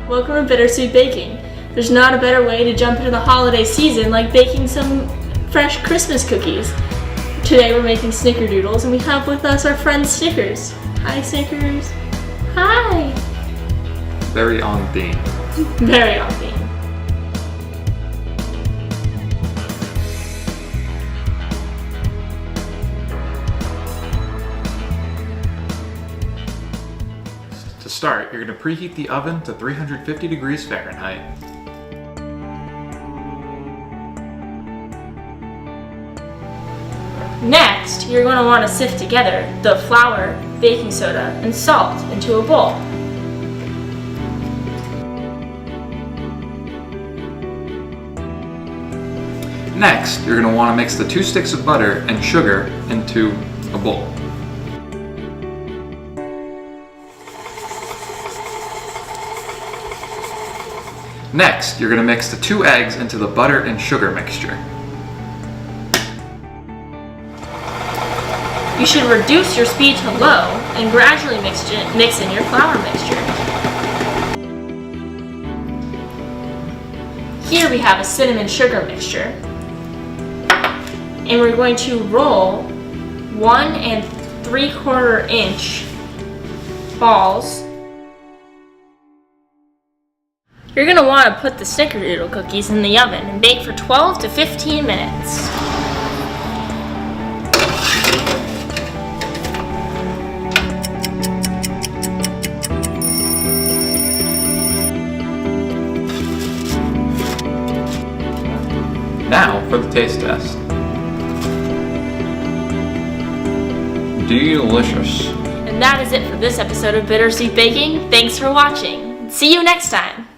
welcome to Bittersweet Baking. There's not a better way to jump into the holiday season like baking some fresh Christmas cookies. Today we're making snickerdoodles and we have with us our friend Snickers. Hi Snickers. Hi. Very on theme. Very on theme. To start, you're going to preheat the oven to 350 degrees Fahrenheit. Next, you're going to want to sift together the flour, baking soda, and salt into a bowl. Next, you're going to want to mix the 2 sticks of butter and sugar into a bowl. Next, you're going to mix the 2 eggs into the butter and sugar mixture. You should reduce your speed to low and gradually mix in your flour mixture. Here we have a cinnamon sugar mixture. And we're going to roll 1 3/4 inch balls. You're going to want to put the snickerdoodle cookies in the oven and bake for 12 to 15 minutes. Now for the taste test. Delicious. And that is it for this episode of Bittersweet Baking. Thanks for watching. See you next time.